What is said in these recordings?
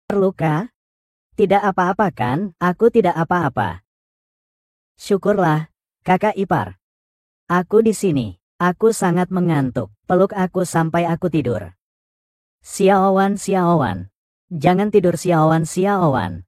Terluka? Tidak apa-apa kan? Aku tidak apa-apa. Syukurlah, kakak ipar. Aku di sini. Aku sangat mengantuk. Peluk aku sampai aku tidur. Xiaowan, Xiaowan. Jangan tidur Xiaowan, Xiaowan.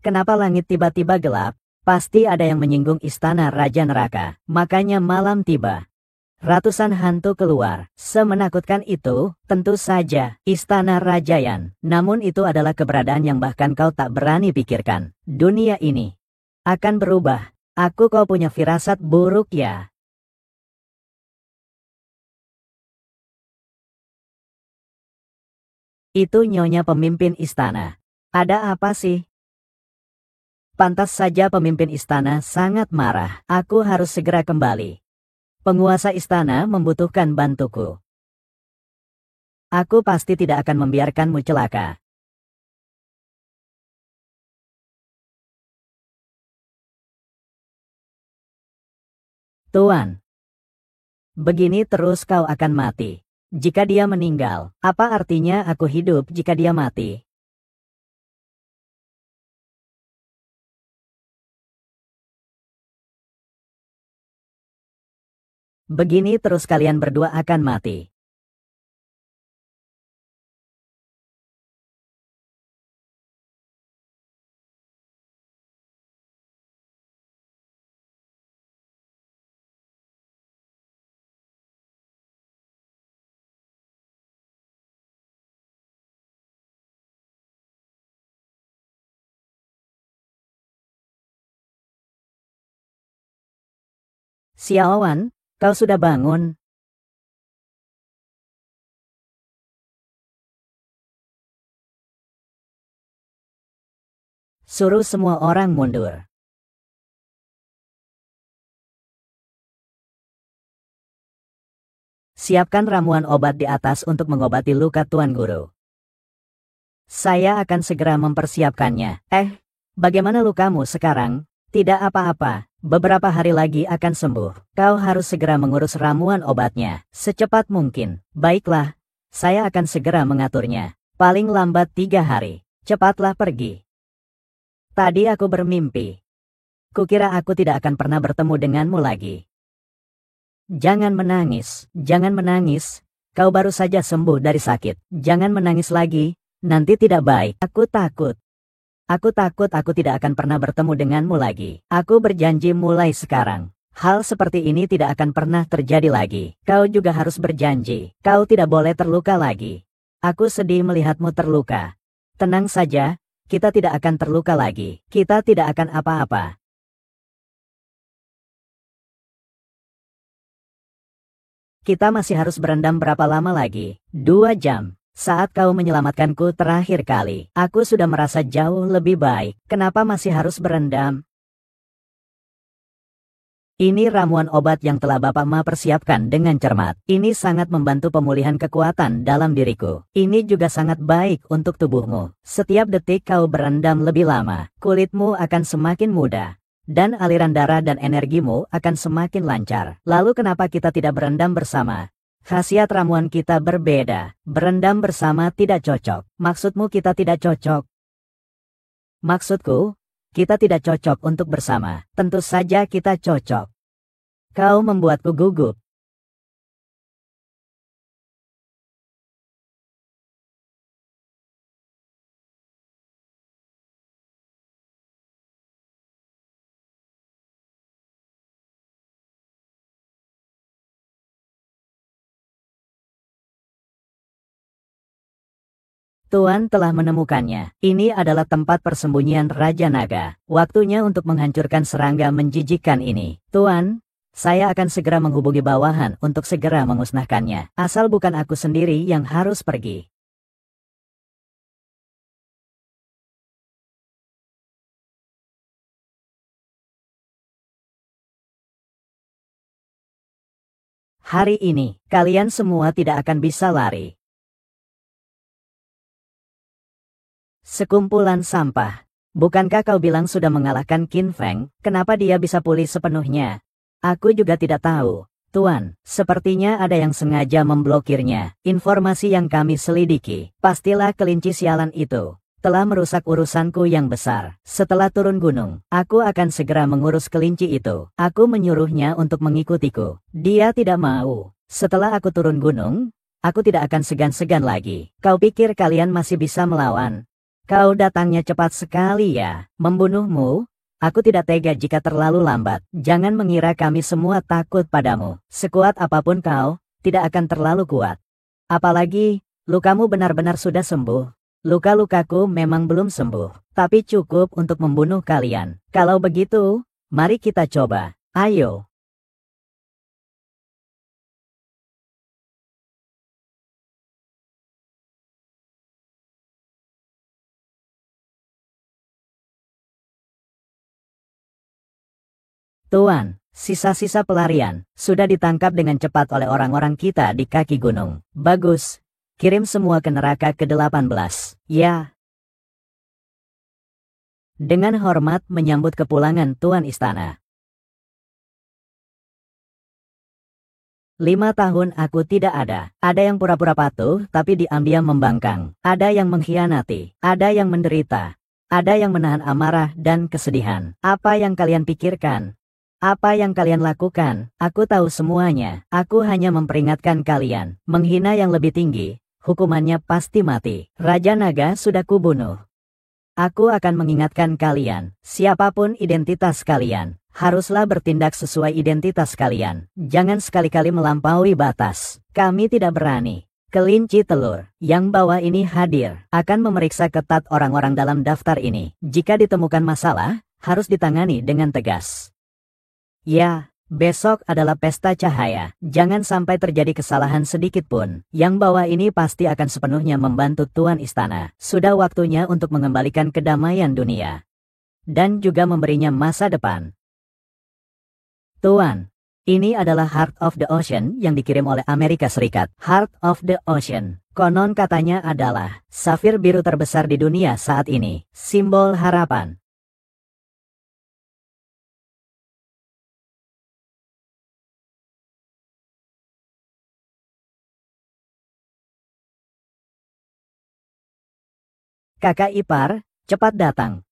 Kenapa langit tiba-tiba gelap? Pasti ada yang menyinggung istana Raja Neraka. Makanya malam tiba. Ratusan hantu keluar. Semenakutkan itu, tentu saja, istana Raja Yan. Namun itu adalah keberadaan yang bahkan kau tak berani pikirkan. Dunia ini akan berubah. Kau punya firasat buruk ya. Itu nyonya pemimpin istana. Ada apa sih? Pantas saja pemimpin istana sangat marah. Aku harus segera kembali. Penguasa istana membutuhkan bantuku. Aku pasti tidak akan membiarkanmu celaka. Tuan, begini terus kau akan mati. Jika dia meninggal, apa artinya aku hidup jika dia mati? Begini terus kalian berdua akan mati. Xiaowan, kau sudah bangun? Suruh semua orang mundur. Siapkan ramuan obat di atas untuk mengobati luka Tuan Guru. Saya akan segera mempersiapkannya. Bagaimana lukamu sekarang? Tidak apa-apa, beberapa hari lagi akan sembuh. Kau harus segera mengurus ramuan obatnya, secepat mungkin. Baiklah, saya akan segera mengaturnya. Paling lambat 3 hari. Cepatlah pergi. Tadi aku bermimpi. Kukira aku tidak akan pernah bertemu denganmu lagi. Jangan menangis, jangan menangis. Kau baru saja sembuh dari sakit. Jangan menangis lagi, nanti tidak baik. Aku takut. Aku takut aku tidak akan pernah bertemu denganmu lagi. Aku berjanji mulai sekarang. Hal seperti ini tidak akan pernah terjadi lagi. Kau juga harus berjanji. Kau tidak boleh terluka lagi. Aku sedih melihatmu terluka. Tenang saja, kita tidak akan terluka lagi. Kita tidak akan apa-apa. Kita masih harus berendam berapa lama lagi? 2 jam. Saat kau menyelamatkanku terakhir kali, aku sudah merasa jauh lebih baik. Kenapa masih harus berendam? Ini ramuan obat yang telah Bapak Ma persiapkan dengan cermat. Ini sangat membantu pemulihan kekuatan dalam diriku. Ini juga sangat baik untuk tubuhmu. Setiap detik kau berendam lebih lama, kulitmu akan semakin muda. Dan aliran darah dan energimu akan semakin lancar. Lalu kenapa kita tidak berendam bersama? Khasiat ramuan kita berbeda. Berendam bersama tidak cocok. Maksudmu kita tidak cocok? Maksudku, kita tidak cocok untuk bersama. Tentu saja kita cocok. Kau membuatku gugup. Tuan telah menemukannya. Ini adalah tempat persembunyian Raja Naga. Waktunya untuk menghancurkan serangga menjijikkan ini. Tuan, saya akan segera menghubungi bawahan untuk segera memusnahkannya. Asal bukan aku sendiri yang harus pergi. Hari ini, kalian semua tidak akan bisa lari. Sekumpulan sampah. Bukankah kau bilang sudah mengalahkan Qin Feng? Kenapa dia bisa pulih sepenuhnya? Aku juga tidak tahu, Tuan. Sepertinya ada yang sengaja memblokirnya. Informasi yang kami selidiki, pastilah kelinci sialan itu telah merusak urusanku yang besar. Setelah turun gunung, aku akan segera mengurus kelinci itu. Aku menyuruhnya untuk mengikutiku. Dia tidak mau. Setelah aku turun gunung, aku tidak akan segan-segan lagi. Kau pikir kalian masih bisa melawan? Kau datangnya cepat sekali ya. Membunuhmu? Aku tidak tega jika terlalu lambat. Jangan mengira kami semua takut padamu. Sekuat apapun kau, tidak akan terlalu kuat. Apalagi, lukamu benar-benar sudah sembuh. Luka-lukaku memang belum sembuh, tapi cukup untuk membunuh kalian. Kalau begitu, mari kita coba. Ayo. Tuan, sisa-sisa pelarian sudah ditangkap dengan cepat oleh orang-orang kita di kaki gunung. Bagus. Kirim semua ke neraka ke-18. Ya. Dengan hormat menyambut kepulangan Tuan Istana. 5 tahun aku tidak ada. Ada yang pura-pura patuh tapi diam-diam membangkang. Ada yang mengkhianati. Ada yang menderita. Ada yang menahan amarah dan kesedihan. Apa yang kalian pikirkan? Apa yang kalian lakukan? Aku tahu semuanya. Aku hanya memperingatkan kalian. Menghina yang lebih tinggi, hukumannya pasti mati. Raja Naga sudah kubunuh. Aku akan mengingatkan kalian, siapapun identitas kalian, haruslah bertindak sesuai identitas kalian. Jangan sekali-kali melampaui batas. Kami tidak berani. Kelinci telur yang bawah ini hadir, akan memeriksa ketat orang-orang dalam daftar ini. Jika ditemukan masalah, harus ditangani dengan tegas. Ya, besok adalah pesta cahaya. Jangan sampai terjadi kesalahan sedikit pun. Yang bawah ini pasti akan sepenuhnya membantu Tuan Istana. Sudah waktunya untuk mengembalikan kedamaian dunia. Dan juga memberinya masa depan. Tuan, ini adalah Heart of the Ocean yang dikirim oleh Amerika Serikat. Heart of the Ocean, konon katanya adalah safir biru terbesar di dunia saat ini. Simbol harapan. Kakak ipar, cepat datang.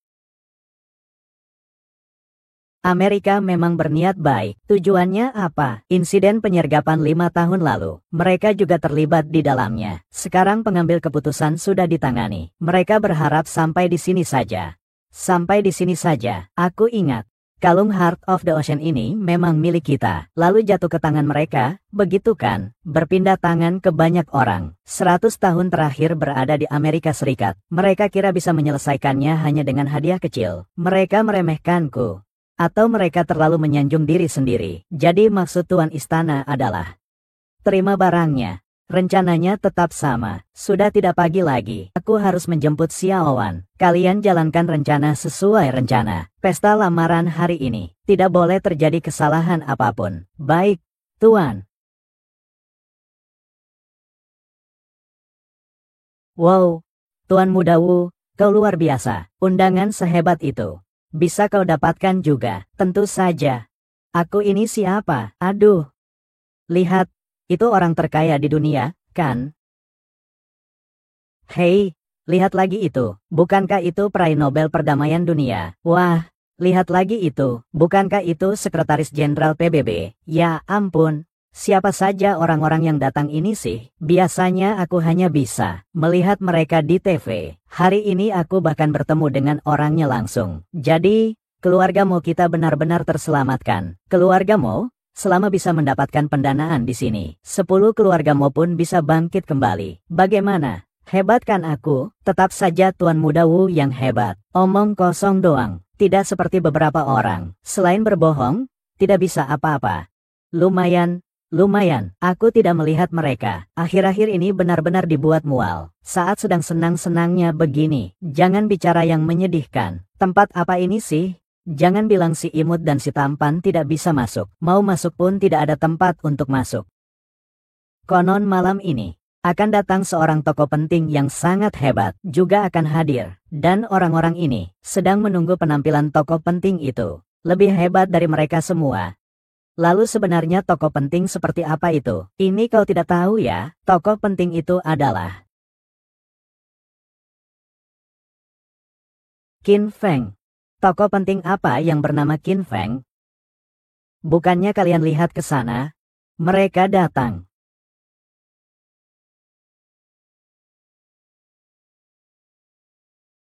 Amerika memang berniat baik. Tujuannya apa? Insiden penyergapan 5 tahun lalu. Mereka juga terlibat di dalamnya. Sekarang pengambil keputusan sudah ditangani. Mereka berharap sampai di sini saja. Sampai di sini saja. Aku ingat. Kalung Heart of the Ocean ini memang milik kita. Lalu jatuh ke tangan mereka, begitu kan? Berpindah tangan ke banyak orang. 100 tahun terakhir berada di Amerika Serikat. Mereka kira bisa menyelesaikannya hanya dengan hadiah kecil. Mereka meremehkanku. Atau mereka terlalu menyanjung diri sendiri. Jadi maksud Tuan Istana adalah terima barangnya. Rencananya tetap sama. Sudah tidak pagi lagi. Aku harus menjemput Xiaowan. Kalian jalankan rencana sesuai rencana. Pesta lamaran hari ini. Tidak boleh terjadi kesalahan apapun. Baik, Tuan. Wow, Tuan Muda Wu, kau luar biasa. Undangan sehebat itu. Bisa kau dapatkan juga. Tentu saja. Aku ini siapa? Aduh. Lihat. Itu orang terkaya di dunia, kan? Hei, lihat lagi itu. Bukankah itu peraih Nobel Perdamaian Dunia? Wah, lihat lagi itu. Bukankah itu Sekretaris Jenderal PBB? Ya ampun, siapa saja orang-orang yang datang ini sih? Biasanya aku hanya bisa melihat mereka di TV. Hari ini aku bahkan bertemu dengan orangnya langsung. Jadi, keluargamu kita benar-benar terselamatkan. Keluargamu? Selama bisa mendapatkan pendanaan di sini, 10 keluargamu pun bisa bangkit kembali. Bagaimana? Hebat kan aku? Tetap saja Tuan Muda Wu yang hebat. Omong kosong doang. Tidak seperti beberapa orang. Selain berbohong, tidak bisa apa-apa. Lumayan. Aku tidak melihat mereka. Akhir-akhir ini benar-benar dibuat mual. Saat sedang senang-senangnya begini. Jangan bicara yang menyedihkan. Tempat apa ini sih? Jangan bilang si imut dan si tampan tidak bisa masuk. Mau masuk pun tidak ada tempat untuk masuk. Konon malam ini akan datang seorang tokoh penting yang sangat hebat juga akan hadir. Dan orang-orang ini sedang menunggu penampilan tokoh penting itu. Lebih hebat dari mereka semua. Lalu sebenarnya tokoh penting seperti apa itu? Ini kau tidak tahu ya, tokoh penting itu adalah Qin Feng. Tokoh penting apa yang bernama Qin Feng? Bukannya kalian lihat ke sana? Mereka datang.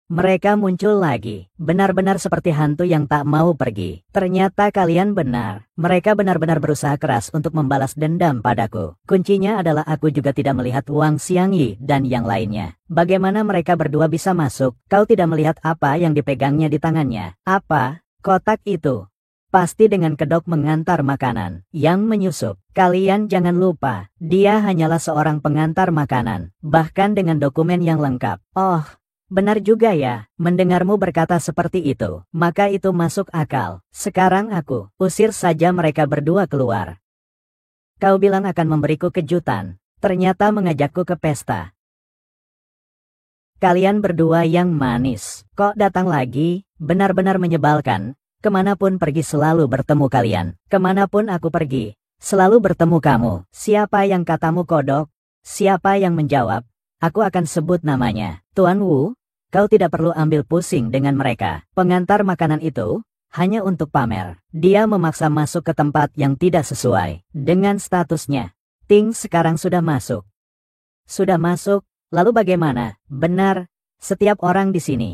Mereka muncul lagi, benar-benar seperti hantu yang tak mau pergi. Ternyata kalian benar. Mereka benar-benar berusaha keras untuk membalas dendam padaku. Kuncinya adalah aku juga tidak melihat Wang Xiangyi dan yang lainnya. Bagaimana mereka berdua bisa masuk? Kau tidak melihat apa yang dipegangnya di tangannya? Apa? Kotak itu. Pasti dengan kedok mengantar makanan yang menyusup. Kalian jangan lupa, dia hanyalah seorang pengantar makanan, bahkan dengan dokumen yang lengkap. Oh, benar juga ya, mendengarmu berkata seperti itu, maka itu masuk akal. Sekarang aku usir saja mereka berdua keluar. Kau bilang akan memberiku kejutan, ternyata mengajakku ke pesta. Kalian berdua yang manis, kok datang lagi, benar-benar menyebalkan. Kemanapun pergi selalu bertemu kalian, kemanapun aku pergi, selalu bertemu kamu. Siapa yang katamu kodok? Siapa yang menjawab? Aku akan sebut namanya. Tuan Wu, kau tidak perlu ambil pusing dengan mereka. Pengantar makanan itu hanya untuk pamer. Dia memaksa masuk ke tempat yang tidak sesuai dengan statusnya. Ting sekarang sudah masuk. Sudah masuk, lalu bagaimana? Benar, setiap orang di sini.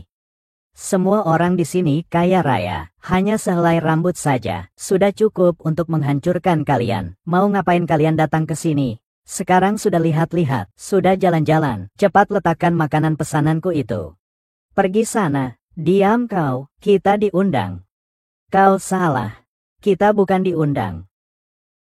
Semua orang di sini kaya raya. Hanya sehelai rambut saja sudah cukup untuk menghancurkan kalian. Mau ngapain kalian datang ke sini? Sekarang sudah lihat-lihat, sudah jalan-jalan. Cepat letakkan makanan pesananku itu. Pergi sana. Diam kau, kita diundang. Kau salah. Kita bukan diundang.